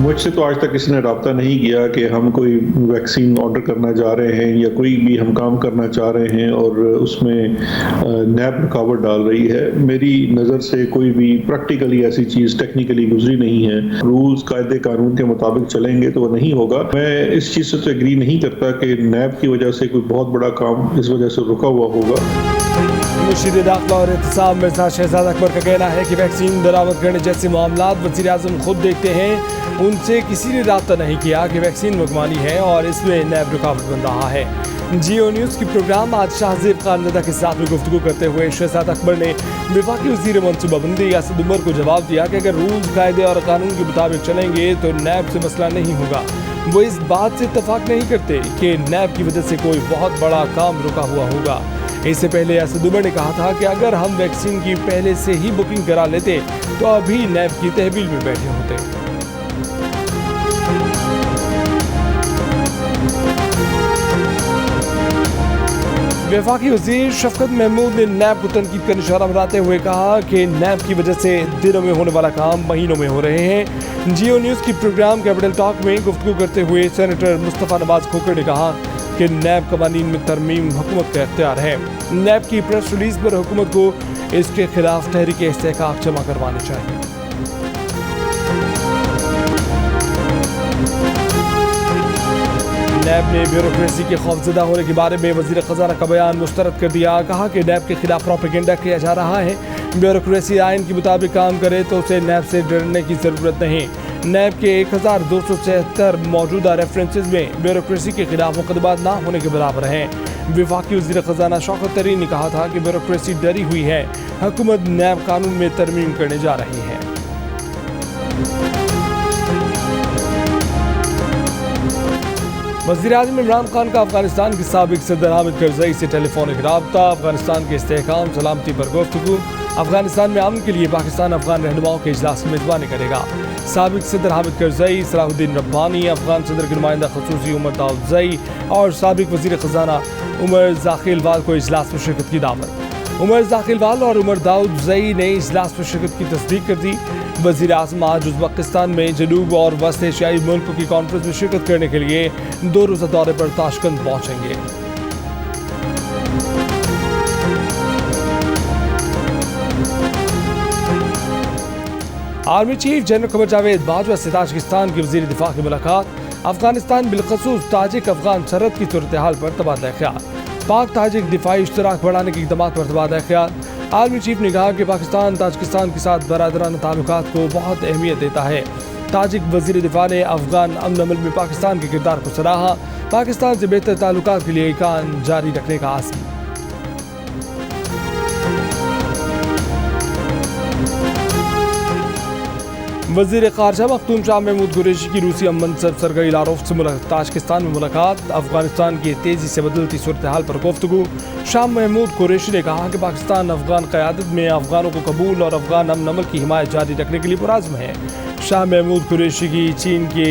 मुझसे तो आज तक किसी ने रब्ता नहीं किया कि हम कोई वैक्सीन ऑर्डर करना जा रहे हैं या कोई भी हम काम करना चाह रहे हैं और उसमें नैब रुकावट डाल रही है। मेरी नज़र से कोई भी प्रैक्टिकली ऐसी चीज़ टेक्निकली गुजरी नहीं है। रूल्स कायदे कानून के मुताबिक चलेंगे तो वो नहीं होगा। मैं इस चीज़ से तो एग्री नहीं करता कि नैब की वजह से कोई बहुत बड़ा काम इस वजह से रुका हुआ होगा। मुशीर दाखिला और एहतसाब मिर्जा शहजाद अकबर का कहना है कि वैक्सीन बरामद करने जैसे मामलात वज़ीर आज़म खुद देखते हैं। उनसे किसी ने रब्ता नहीं किया कि वैक्सीन मंगवानी है और इसमें नैब रुकावट बन रहा है। जियो न्यूज़ की प्रोग्राम आज शाहजेब खानज़दा के साथ में गुफ्तगू करते हुए शहजाद अकबर ने वफाकी वज़ीर मनसूबाबंदी असद उमर को जवाब दिया कि अगर रूल्स कायदे और कानून के मुताबिक चलेंगे तो नैब से मसला नहीं होगा। वो इस बात से इत्तफाक नहीं करते कि नैब की वजह से कोई बहुत बड़ा काम रुका हुआ होगा। इससे पहले असद उमर ने कहा था कि अगर हम वैक्सीन की पहले से ही बुकिंग करा लेते तो अभी नैब की तहवील में बैठे होते। वफाकी वज़ीर शफकत महमूद ने नैब को तनकीद का निशाना बनाते हुए कहा कि नैब की वजह से दिनों में होने वाला काम महीनों में हो रहे हैं। जियो न्यूज़ की प्रोग्राम कैपिटल टॉक में गुफ्तगू करते हुए सेनेटर मुस्तफ़ा नवाज खोखर ने कहा कि नैब कवानीन में तरमीम हुकूमत का इख्तियार है। नैब की प्रेस रिलीज पर हुकूमत को इसके खिलाफ तहरीक इस्तेहकाक जमा करवानी चाहिए। नैब ने ब्यूरोक्रेसी के खौफजदा होने के बारे में वज़ीर ख़ज़ाना का बयान मुस्तरद कर दिया। कहा कि नैब के खिलाफ प्रोपेगेंडा किया जा रहा है। ब्यूरोक्रेसी आइन के मुताबिक काम करे तो उसे नैब से डरने की ज़रूरत नहीं। नैब के 1276 मौजूदा रेफरेंसेस में ब्यूरोक्रेसी के खिलाफ मुकदमा ना होने के बराबर हैं। वफाकी वज़ीर ख़ज़ाना शौकत तरीन ने कहा था कि ब्यूरोक्रेसी डरी हुई है। हुकूमत नैब कानून में तरमीम करने जा रही है। वज़ीर आज़म इमरान खान का अफगानिस्तान के साबिक सदर हामिद करज़ई से टेलीफोनिक राब्ता। अफगानिस्तान के इस्तेहकाम सलामती पर गुफ्तगू। अफगानिस्तान में अमन के लिए पाकिस्तान अफगान रहनुमाओं के इजलास की मेज़बानी करेगा। साबिक सदर हामिद करज़ई, सलाहुद्दीन रब्बानी, अफगान सदर के नुमाइंदा खसूसी उमर दाऊदज़ई और साबिक वज़ीर ख़ज़ाना उमर ज़ाखिलवाल को इजलास में शिरकत की दावत। उमर ज़ाखिलवाल और उमर दाऊदज़ई ने इजलास में शिरकत की तस्दीक कर दी। वज़ीर आज़म आज उज़्बेकिस्तान में जनूब और वस्त एशियाई मुल्कों की कॉन्फ्रेंस में शिरकत करने के लिए 2 रोज़ा दौरे पर ताशकंद पहुँचेंगे। Army chief general Qamar Javed Bajwa से ताजिकिस्तान के वज़ीर दिफा की मुलाकात। अफगानिस्तान बिलखसूस ताजिक अफगान सरहद की सूरत हाल पर तबादला ख्याल। पाक ताजिक दिफाई इश्तराक बढ़ाने के इक़दाम पर तबादला ख्याल। आर्मी चीफ ने कहा कि पाकिस्तान ताजिकिस्तान के साथ बरादराना ताल्लुकात को बहुत अहमियत देता है। ताजिक वज़ीर दिफा ने अफगान अमन अमल में पाकिस्तान के किरदार को सराहा। पाकिस्तान से बेहतर ताल्लुकात के लिए काम जारी रखने का आज़म। वज़ीर ख़ारजा मखदूम शाह महमूद कुरैशी की रूसी मनसब सरगई लारोफ से ताजिकिस्तान में मुलाकात। अफगानिस्तान की तेज़ी से बदलती सूरत हाल पर गुफ्तगू। शाह महमूद कुरैशी ने कहा कि पाकिस्तान अफगान क़यादत में अफगानों को कबूल और अफगान अमन अमल की हिमायत जारी रखने के लिए पुरज़्म है। शाह महमूद कुरैशी की चीन के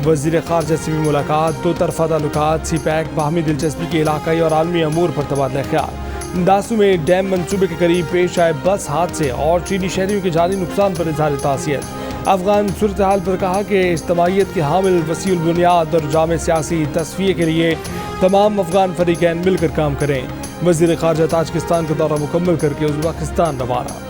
वज़ीर ख़ारजा से भी मुलाकात। 2 तरफ़ा ताल्लुकात, सी पैक, बाहमी दिलचस्पी के इलाक़ाई और आलमी अमूर पर तबादला ख्याल। दासू में डैम मंसूबे के करीब पेश आए बस हादसे और चीनी शहरियों के जानी नुकसान पर इज़हार तासियत। अफगान सूरत हाल पर कहा कि इज्तमाइयत के हामिल वसीउल बुनियाद और जामे सियासी तस्फिये के लिए तमाम अफगान फरीकैन मिलकर काम करें। वज़ीर ख़ारजा ताजिकिस्तान का दौरा मुकम्मल करके उज़्बेकिस्तान रवाना।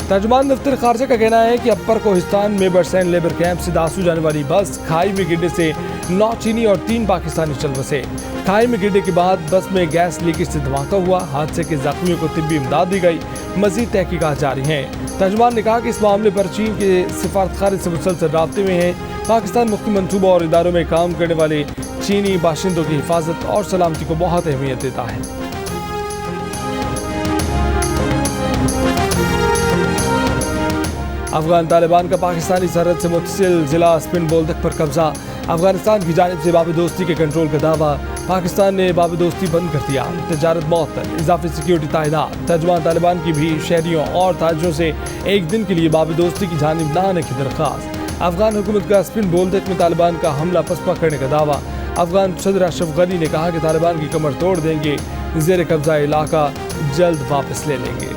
तर्जुमान दफ्तर खारजा का कहना है कि अपर कोहिस्तान में बरसैन लेबर कैंप से दासू जाने वाली बस खाई में गिरने से 9 चीनी और 3 पाकिस्तानी चल बसे। खाई में गिरने के बाद बस में गैस लीकेज से धमाका हुआ। हादसे के जख्मियों को तिब्बी इमदाद दी गई। मजीद तहकीकात जारी हैं। तर्जुमान ने कहा कि इस मामले पर चीन के सिफारतखाने से मुसलसल राब्ते में है। पाकिस्तान मुख्य मनसूबों और इदारों में काम करने वाले चीनी बाशिंदों की हिफाजत और सलामती को बहुत अहमियत देता है। अफगान तालिबान का पाकिस्तानी सरहद से मुतसिल जिला स्पिन बोल्दक पर कब्जा। अफगानिस्तान की जानिब से बाब दोस्ती के कंट्रोल का दावा। पाकिस्तान ने बाब दोस्ती बंद कर दिया। तजारत मअतल, इजाफी सिक्योरिटी तैनात। तर्जुमान तालिबान की भी शहरियों और ताजरों से एक दिन के लिए बाब दोस्ती की जानिब न आने की दरख्वास्त। अफगान हुकूमत का स्पिन बोल्दक में तालिबान का हमला पसपा करने का दावा। अफगान सदर अशरफ गनी ने कहा कि तालिबान की कमर तोड़ देंगे। जेर कब्जा इलाका जल्द वापस ले लेंगे।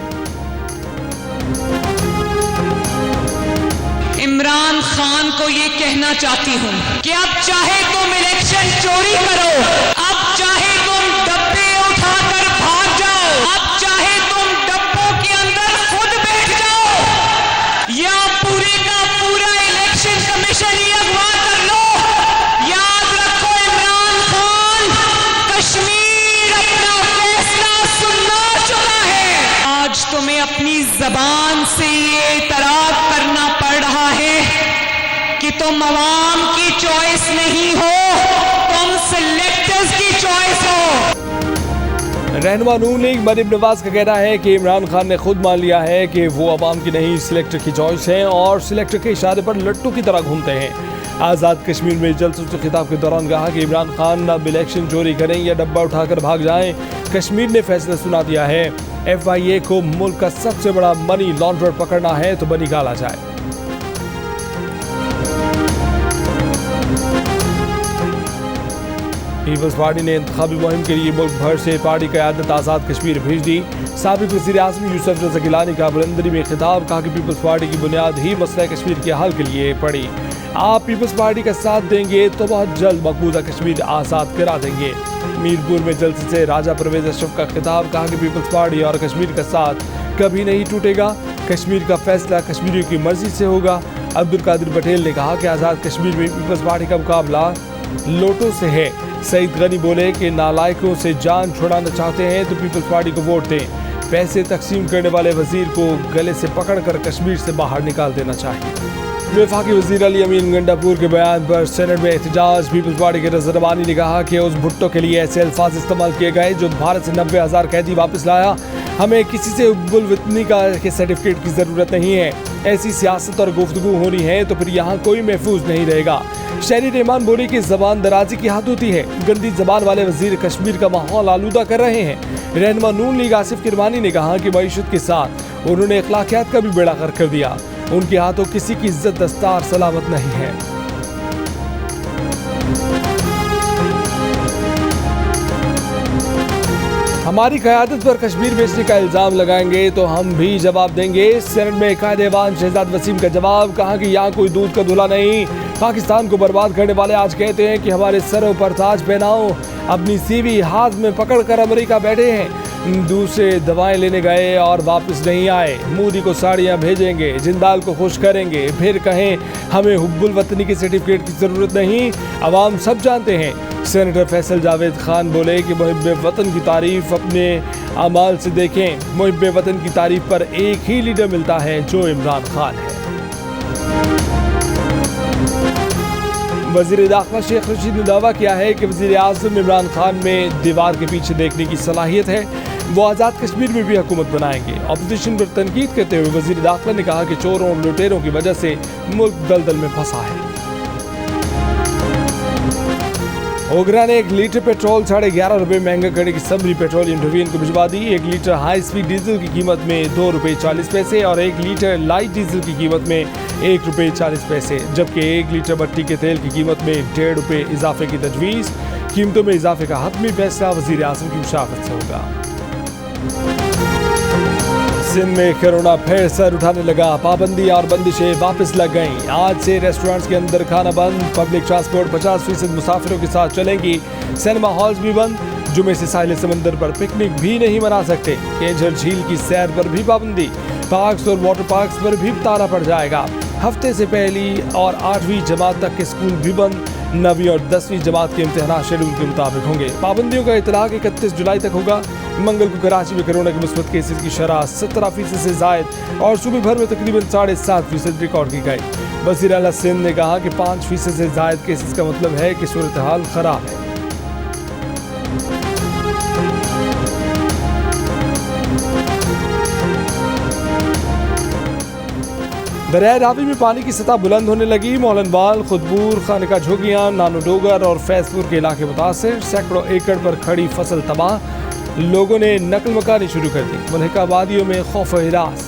इमरान खान को ये कहना चाहती हूँ कि अब चाहे तुम इलेक्शन चोरी करो, अब चाहे तुम डब्बे उठाकर भाग जाओ, अब चाहे तुम डब्बों के अंदर खुद बैठ जाओ, या पूरे का पूरा इलेक्शन कमीशन ही अगवा कर लो, याद रखो इमरान खान कश्मीर अपना फैसला सुनना चाहता है। आज तुम्हें अपनी जबान से ये इतराफ करना पड़ रहा है कि तुम अवाम की चॉइस नहीं हो, तुम सिलेक्टर्स की चॉइस हो। रहनुमा नून लीग मरीम नवाज का कहना है कि इमरान खान ने खुद मान लिया है कि वो अवाम की नहीं सिलेक्टर की चॉइस है और सिलेक्टर के इशारे पर लट्टू की तरह घूमते हैं। आज़ाद कश्मीर में जलसों से खिताब के दौरान कहा कि इमरान खान अब इलेक्शन चोरी करें या डब्बा उठाकर भाग जाएं, कश्मीर ने फैसला सुना दिया है। FIA को मुल्क का सबसे बड़ा मनी लॉन्ड्रर पकड़ना है तो निकाला जाए। पीपल्स पार्टी ने इंतखाबी मुहिम के लिए मुल्क भर से पार्टी क़यादत आज़ाद कश्मीर भेज दी। साबिक़ वज़ीर आज़म यूसुफ रज़ा गिलानी का बुलंदरी में खिताब, कहा कि पीपल्स पार्टी की बुनियाद ही मसला कश्मीर के हल के लिए पड़ी। आप पीपल्स पार्टी का साथ देंगे तो बहुत जल्द मकबूजा कश्मीर आज़ाद करा देंगे। मीरपुर में जलसे से राजा परवेज अशरफ का खिताब, कहा कि पीपल्स पार्टी और कश्मीर का साथ कभी नहीं टूटेगा, कश्मीर का फैसला कश्मीरियों की मर्जी से होगा। अब्दुल कादिर पटेल ने कहा कि आज़ाद कश्मीर में पीपल्स पार्टी का मुकाबला लोटो से है। सईद गनी बोले कि नालायकों से जान छुड़ाना चाहते हैं तो पीपल्स पार्टी को वोट दें। पैसे तकसीम करने वाले वजीर को गले से पकड़कर कश्मीर से बाहर निकाल देना चाहिए। वफाकी वजीर अली अमीन गंडापुर के बयान पर सेनेट में एहतजाज। पीपल्स पार्टी के रज़ा रबानी ने कहा कि उस भुट्टो के लिए ऐसे अल्फाज इस्तेमाल किए गए जो भारत से 90,000 कैदी वापस लाया। हमें किसी से हुब्बुल वतनी का के सर्टिफिकेट की ज़रूरत नहीं है। ऐसी सियासत और गुफ्तगू हो रही है तो फिर यहाँ कोई महफूज नहीं रहेगा। शहरी रहमान बोली कि जबान दराजी की हद होती है। गंदी जबान वाले वजीर कश्मीर का माहौल आलूदा कर रहे हैं। रहनुमा नून लीग आसिफ किरमानी ने कहा कि मईशत के साथ उन्होंने अखलाकियात का भी बेड़ा गर्क कर दिया। उनके हाथों किसी की इज्जत दस्तार सलामत नहीं है। हमारी क़यादत पर कश्मीर बेचने का इल्ज़ाम लगाएंगे तो हम भी जवाब देंगे। सेनेट में कायदेवान शहजाद वसीम का जवाब, कहा कि यहाँ कोई दूध का धुला नहीं। पाकिस्तान को बर्बाद करने वाले आज कहते हैं कि हमारे सरों पर ताज पहनाओ। अपनी सीवी हाथ में पकड़कर अमेरिका बैठे हैं। दूसरे दवाएं लेने गए और वापस नहीं आए। मोदी को साड़ियां भेजेंगे, जिंदाल को खुश करेंगे, फिर कहें हमें हुब्बुल वतनी के सर्टिफिकेट की ज़रूरत नहीं। अवाम सब जानते हैं। सेनेटर फैसल जावेद खान बोले कि मुहिब्बे वतन की तारीफ अपने अमाल से देखें। मुहिब्बे वतन की तारीफ पर एक ही लीडर मिलता है जो इमरान खान है। वज़ीर दाखिला शेख रशीद ने दावा किया है कि वज़ीर आज़म इमरान खान में दीवार के पीछे देखने की सलाहियत है। वो आज़ाद कश्मीर में भी हुकूमत बनाएंगे। अपोजिशन पर तनकीद करते हुए वज़ीर दाखिला ने कहा कि चोरों और लुटेरों की वजह से मुल्क दलदल में फंसा है। ओगरा ने 1 लीटर पेट्रोल 11.5 रुपये महंगा करने की समरी पेट्रोलियम डिवीजन को भिजवा दी। 1 लीटर हाई स्पीड डीजल की कीमत में 2 रुपये 40 पैसे और 1 लीटर लाइट डीजल की कीमत में 1 रुपये 40 पैसे, जबकि 1 लीटर भट्टी के तेल की कीमत में 1.5 रुपये इजाफे की तजवीज़। कीमतों में इजाफे का हतमी फैसला वज़ीर आज़म की मुशावरत से होगा। सिंध में कोरोना फिर सर उठाने लगा। पाबंदी और बंदिशें वापस लग गईं। आज से रेस्टोरेंट्स के अंदर खाना बंद। पब्लिक ट्रांसपोर्ट 50% मुसाफिरों के साथ चलेंगी। सिनेमा हॉल्स भी बंद। जुमे से साहिल समंदर पर पिकनिक भी नहीं मना सकते। केंझर झील की सैर पर भी पाबंदी। पार्क्स और वाटर पार्क्स पर भी ताला पड़ जाएगा। हफ्ते से पहली और 8वीं जमात तक के स्कूल भी बंद। 9वीं और 10वीं जमात के इम्तिहान शेड्यूल के मुताबिक होंगे। पाबंदियों का इतलाक 31 जुलाई तक होगा। मंगल को कराची में कोरोना के मुस्बत केसेस की शरह 17% से जायद और सूबे भर में तकरीबन 7.5% रिकॉर्ड की गई। वज़ीर आला सिंध ने कहा कि 5% से जायद केसेस का मतलब है कि सूरत हाल खराब है। दरिया रावी में पानी की सतह बुलंद होने लगी। मौलनवाल, खुदबूर, खानिका झोगियां, नानो डोगर और फैजपुर के इलाके मुतासिर। सैकड़ों एकड़ पर खड़ी फसल तबाह। लोगों ने नकल मकानी शुरू कर दी। मुल्हिका वादियों में खौफ और हिरास।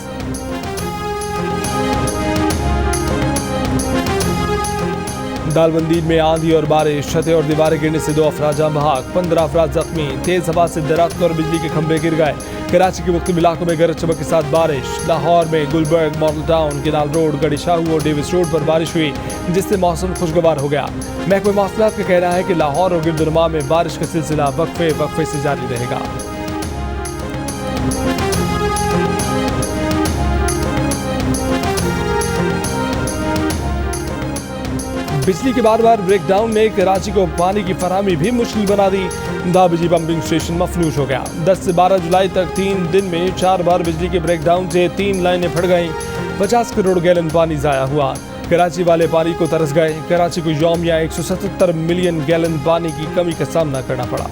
दालबंदी में आंधी और बारिश, छतें और दीवारें गिरने से 2 अफराद जान बहक, 15 अफराद जख्मी। तेज हवा से दरख्त और बिजली के खंभे गिर गए। कराची के मुख्तलिफ इलाकों में गरज चमक के साथ बारिश। लाहौर में Gulberg, Model Town, Canal Road, Garhi Shahu और डेविस रोड पर बारिश हुई, जिससे मौसम खुशगवार हो गया। महकमे मौसमियात का कहना है कि लाहौर और गिरदुनमा में बारिश का सिलसिला वक्फे से जारी रहेगा। बिजली के बार ब्रेकडाउन ने कराची को पानी की फराहमी भी मुश्किल बना दी। दाबिजी पंपिंग स्टेशन मफलूज हो गया। 10 से 12 जुलाई तक 3 दिन में 4 बार बिजली के ब्रेकडाउन से 3 लाइनें फट गईं। 50 करोड़ गैलन पानी ज़ाया हुआ। कराची वाले पानी को तरस गए। कराची को यौमिया 177 मिलियन गैलन पानी की कमी का सामना करना पड़ा।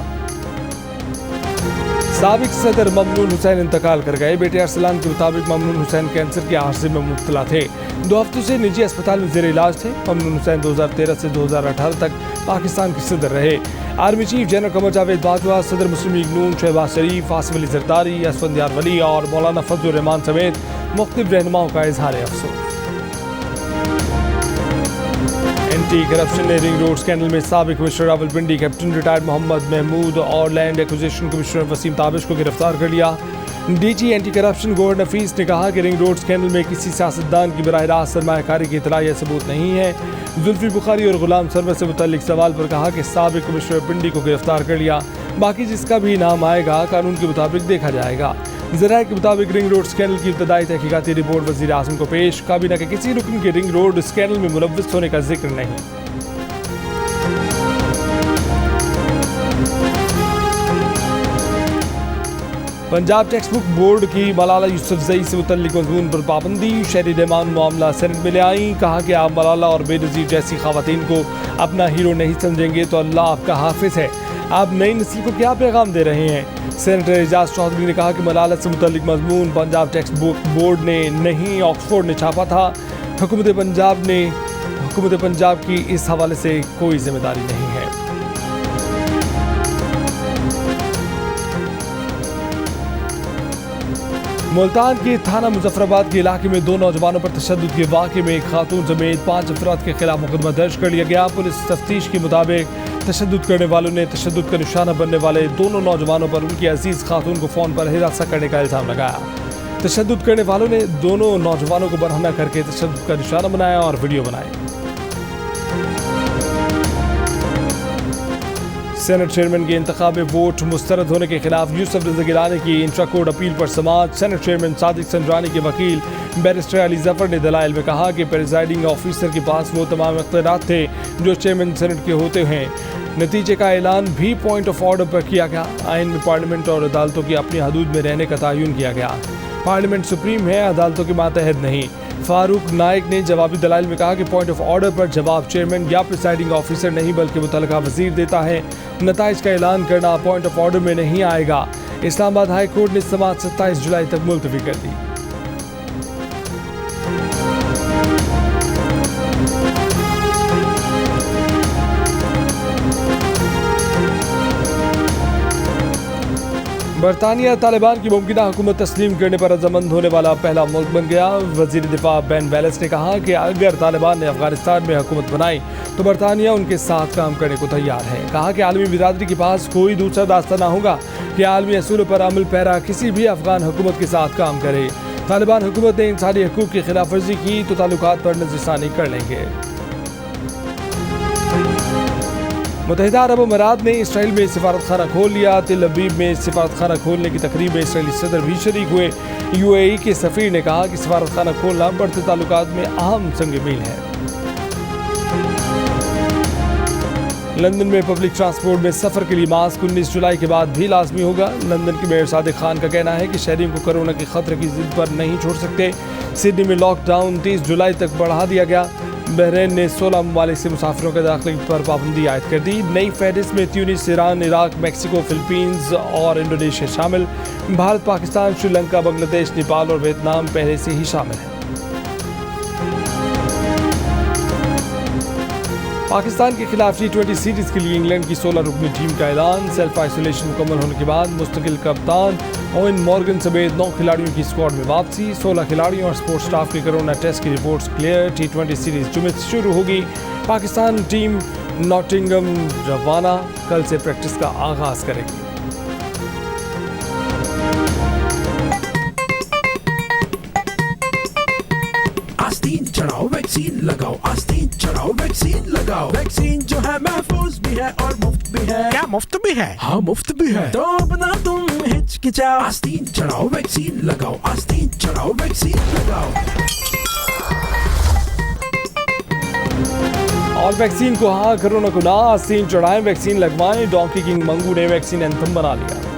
साबिक सदर ममनून हुसैन इंतकाल कर गए। बेटे अरसलान के मुताबिक ममनून हुसैन कैंसर के आर्जे में मुब्तला थे। 2 हफ्तों से निजी अस्पताल में जेर इलाज थे। ममनून हुसैन 2013 से 2018 तक पाकिस्तान के सदर रहे। Army chief general Qamar Javed Bajwa, सदर मुस्लिम लीग नून शहबाज शरीफ, आसिफ अली जरदारी, असफंदियार वली और मौलाना फजलुर रहमान समेत मुख्तलिफ रहनुमाओं का इजहार अफसोस। एंटी करप्शन ने रिंग रोड स्कैंडल में साबिक commissioner Rawalpindi, captain retired Mohammad Mahmood और land acquisition commissioner Waseem Tabish को गिरफ्तार कर लिया। DG anti corruption Gohar Nafees ने कहा कि रिंग रोड स्कैंडल में किसी सियासतदान की बराह रास्त सरमायाकारी की इतला या सबूत नहीं है। जुल्फी बुखारी और गुलाम सरवर से मुतल्लिक सवाल पर कहा कि साबिक कमिश्नर पिंडी को गिरफ्तार कर लिया, बाकी जिसका भी नाम आएगा कानून के मुताबिक देखा जाएगा। ज़राए के मुताबिक रिंग रोड स्कैंडल की इब्तदाई तहकीकाती रिपोर्ट वज़ीर आज़म को पेश। काबीना के किसी रुकन के रिंग रोड स्कैंडल में मुलव्वस होने का जिक्र नहीं। पंजाब टेक्स्ट बुक बोर्ड की मलाला यूसुफजई से मुतल्लिक मज़मून पर पाबंदी। शहरी रहमान मामला सेनेट में ले आई। कहा कि आप मलाला और बेनज़ीर जैसी ख़वातीन को अपना हीरो नहीं समझेंगे तो अल्लाह आपका हाफिज़ है। आप नई नस्ल को क्या पैगाम दे रहे हैं? सेनेटर एजाज चौधरी ने कहा कि मलाला से मुतल्लिक मज़मून पंजाब टेक्स्ट बुक बोर्ड ने नहीं, ऑक्सफोर्ड ने छापा था। हुकूमत पंजाब की इस हवाले से कोई जिम्मेदारी नहीं है। मुल्तान के थाना मुजफ्फराबाद के इलाके में 2 नौजवानों पर तशद्दुद के वाक़े में एक खातून समेत 5 अफराद के खिलाफ मुकदमा दर्ज कर लिया गया। पुलिस तफ्तीश के मुताबिक तशद्दुद करने वालों ने तशद्दुद का निशाना बनने वाले दोनों नौजवानों पर उनकी अजीज़ खातून को फ़ोन पर हिरासत करने का इल्ज़ाम लगाया। तशद्दुद करने वालों ने दोनों नौजवानों को बरहना करके तशद्दुद का निशाना बनाया और वीडियो बनाए। सेनेट चेयरमैन के इंतखाब में वोट मुस्तरद होने के खिलाफ यूसुफ रज़ा गिलानी की इंट्रा कोर्ट अपील पर समाअत। सेनेट चेयरमैन सादिक संजरानी के वकील बैरिस्टर अली जफर ने दलाइल में कहा कि प्रिजाइडिंग ऑफिसर के पास वो तमाम इख्तियारात थे जो चेयरमैन सेनेट के होते हैं। नतीजे का ऐलान भी पॉइंट ऑफ ऑर्डर पर किया गया। आइन में पार्लियामेंट और अदालतों की अपनी हदूद में रहने का तयन किया गया। पार्लियामेंट सुप्रीम है, अदालतों के मातहत नहीं। फारूक नाइक ने जवाबी दलाइल में कहा कि पॉइंट ऑफ ऑर्डर पर जवाब चेयरमैन या प्रिसाइडिंग ऑफिसर नहीं बल्कि मुतल्लिका वजीर देता है। नताइज का ऐलान करना पॉइंट ऑफ ऑर्डर में नहीं आएगा। इस्लामाबाद हाई कोर्ट ने समाअत 27 जुलाई तक मुलतवी कर दी। बरतानिया तालिबान की मुमकिना हुकूमत तस्लीम करने पर रजामंद होने वाला पहला मुल्क बन गया। वजीर दिफा बेन वेल्स ने कहा कि अगर तालिबान ने अफगानिस्तान में हुकूमत बनाई तो बरतानिया उनके साथ काम करने को तैयार है। कहा कि आलमी बिरादरी के पास कोई दूसरा रास्ता ना होगा कि आलमी असूलों पर अमल पैरा किसी भी अफगान हुकूमत के साथ काम करे। तालिबान हुकूमत ने इंसानी हकूक़ की खिलाफ वर्जी की तो ताल्लुकात पर नज़रसानी कर लेंगे। मुत्तहिदा अरब अमीरात ने इसराइल में सिफारत खाना खोल लिया। तेल अवीव में सिफारत खाना खोलने की तकरीब में इसराइली सदर भी शरीक हुए। यूएई के सफ़ीर ने कहा कि सिफारत खाना खोलना बढ़ते ताल्लुकात में अहम संग मील है। लंदन में पब्लिक ट्रांसपोर्ट में सफ़र के लिए मास्क 19 जुलाई के बाद भी लाजमी होगा। लंदन के मेयर सादिक खान का कहना है कि शहरियों को कोरोना के खतरे की जिद पर नहीं छोड़ सकते। सिडनी में लॉकडाउन 30 जुलाई तक बढ़ा दिया गया। बहरीन ने 16 ममालिक से मुसाफिरों के दाखिले पर पाबंदी आयद कर दी। नई फहरिस्त में Tunis, Iran, Iraq, Mexico, Philippines और इंडोनेशिया शामिल। भारत, पाकिस्तान, श्रीलंका, बांग्लादेश, नेपाल और वियतनाम पहले से ही शामिल हैं। पाकिस्तान के खिलाफ T20 सीरीज के लिए इंग्लैंड की 16 रुकनी टीम का ऐलान। सेल्फ आइसोलेशन मुकम्मल होने के बाद मुस्तकिल कप्तान ओवेन मॉर्गन समेत 9 खिलाड़ियों की स्क्वाड में वापसी। 16 खिलाड़ियों और स्पोर्ट्स स्टाफ की कोरोना टेस्ट की रिपोर्ट्स क्लियर। T20 सीरीज जुमे से शुरू होगी। पाकिस्तान टीम नॉटिंघम रवाना कल से प्रैक्टिस का आगाज करेगी। आस्तीन चढ़ाओ वैक्सीन लगाओ, आस्तीन चढ़ाओ वैक्सीन लगाओ। वैक्सीन जो है महफूज भी है और मुफ्त भी है। क्या मुफ्त भी है? हाँ मुफ्त भी है, तो अब ना तुम हिचकिचाओ। आस्तीन चढ़ाओ वैक्सीन लगाओ, आस्तीन चढ़ाओ वैक्सीन लगाओ। और वैक्सीन को हाँ, कोरोना को ना, आस्तीन चढ़ाएं, वैक्सीन लगवाएं। डोंकी किंग मंगू ने वैक्सीन एंथम बना लिया।